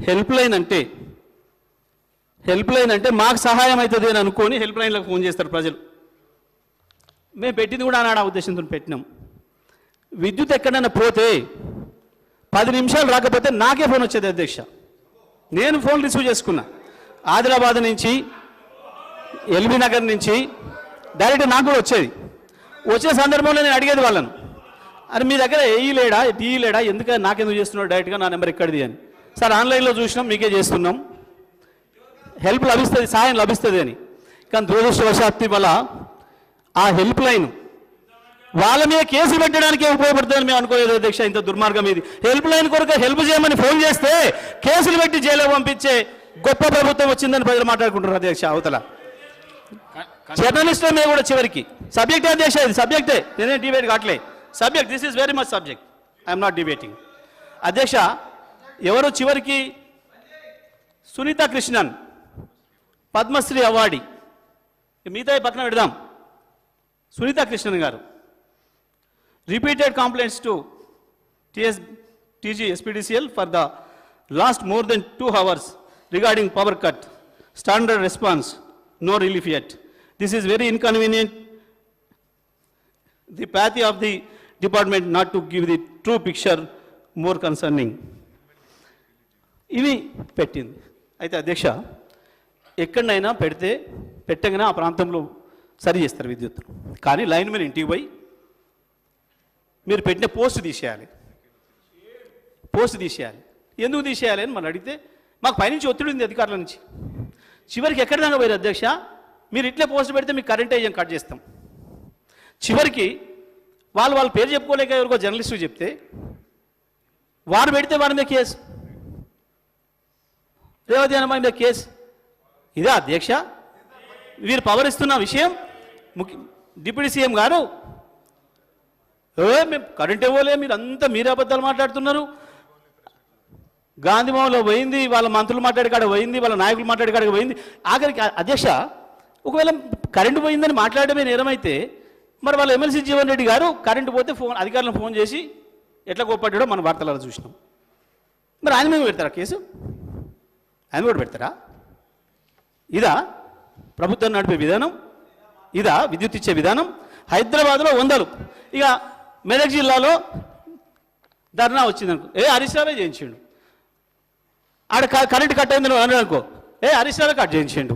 Help line అంటే మాకు సహాయం అవుతుంది అని అనుకొని హెల్ప్ లైన్లకు ఫోన్ చేస్తారు ప్రజలు. మేము పెట్టింది కూడా ఆనాడు ఆ ఉద్దేశంతో పెట్టినాం. విద్యుత్ ఎక్కడైనా పోతే 10 నిమిషాలు రాకపోతే నాకే ఫోన్ వచ్చేది అధ్యక్ష. నేను ఫోన్ రిసీవ్ చేసుకున్నా. ఆదిలాబాద్ నుంచి, ఎల్బీ నగర్ నుంచి డైరెక్ట్ నాకు కూడా వచ్చేది. వచ్చే సందర్భంలో నేను అడిగేది వాళ్ళను, అరే మీ దగ్గర టీ లేడా ఎందుకంటే నాకెందుకు చేస్తున్నాడు డైరెక్ట్గా నా నెంబర్ ఎక్కడిది అని. సార్ ఆన్లైన్లో చూసినాం, మీకే చేస్తున్నాం, హెల్ప్ లభిస్తుంది, సహాయం లభిస్తుంది అని. కానీ దురదృష్టవశాత్తు వల్ల ఆ హెల్ప్ లైన్ వాళ్ళ మీద కేసు పెట్టడానికే ఉపయోగపడుతుందని మేము అనుకోలేదు అధ్యక్ష. ఇంత దుర్మార్గం ఇది. హెల్ప్ లైన్ కొరకు హెల్ప్ చేయమని ఫోన్ చేస్తే కేసులు పెట్టి జైలు పంపించే గొప్ప ప్రభుత్వం వచ్చిందని ప్రజలు మాట్లాడుకుంటున్నారు అధ్యక్ష. అవతల జర్నలిస్టుల మీద కూడా చివరికి సబ్జెక్టే అధ్యక్ష, ఇది సబ్జెక్టే, నేనే డిబేట్ కావట్లే. Subject, this is very much subject, I'm not debating అధ్యక్ష. ఎవరు చివరికి సునీత కృష్ణన్ పద్మశ్రీ అవార్డీ, మిగతా పక్కన పెడదాం. సునీత కృష్ణన్ గారు repeated complaints to TG SPDCL for the last more than 2 hours regarding power cut. Standard response, no relief yet. This is very inconvenient. The path of the department not to give the true picture, more concerning. ఇవి పెట్టింది. అయితే అధ్యక్ష ఎక్కడైనా పెట్టగానే ఆ ప్రాంతంలో సరి చేస్తారు విద్యుత్. కానీ లైన్ మీద ఇంటికి పోయి మీరు పెట్టిన పోస్ట్ తీసేయాలి. ఎందుకు తీసేయాలి అని మనం అడిగితే మాకు పైనుంచి ఒత్తిడి ఉంది అధికారుల నుంచి. చివరికి ఎక్కడి దాకా పోయారు అధ్యక్ష, మీరు ఇట్లే పోస్ట్ పెడితే మీకు కరెంట్ అయ్యాం కట్ చేస్తాం. చివరికి వాళ్ళ పేరు చెప్పుకోలేక ఎవరికో జర్నలిస్టు చెప్తే వారు పెడితే వారి మీద కేసు, రేవతి అన్నమా మీద కేసు. ఇదే అధ్యక్ష వీరు పవర్ ఇస్తున్న విషయం. డిప్యూటీ సీఎం గారు మేము కరెంట్ ఇవ్వలే, మీరు అంతా మీరే అబద్ధాలు మాట్లాడుతున్నారు. గాంధీభవన్లో పోయింది, వాళ్ళ మంత్రులు మాట్లాడే కాడ పోయింది, వాళ్ళ నాయకులు మాట్లాడే కాడ పోయింది. ఆఖరికి అధ్యక్ష ఒకవేళ కరెంటు పోయిందని మాట్లాడమే నేరమైతే మరి వాళ్ళ ఎమ్మెల్సీ జీవన్ రెడ్డి గారు కరెంటు పోతే అధికారులను ఫోన్ చేసి ఎట్లా కోప్పడ్డాడో మన వార్తలలో చూసినాం. మరి ఆయన మీద పెడతారా కేసు? ఆయన కూడా పెడతారా? ఇదా ప్రభుత్వం నడిపే విధానం? ఇదా విద్యుత్ ఇచ్చే విధానం? హైదరాబాద్లో 100, ఇక మెదక్ జిల్లాలో ధర్నా వచ్చిందనుకో, హరీష్ రావే చేయించిండు. ఆడ కరెంటు కట్ అయిందని అనుకో, హరీష్ రావే కట్ చేయించిండు.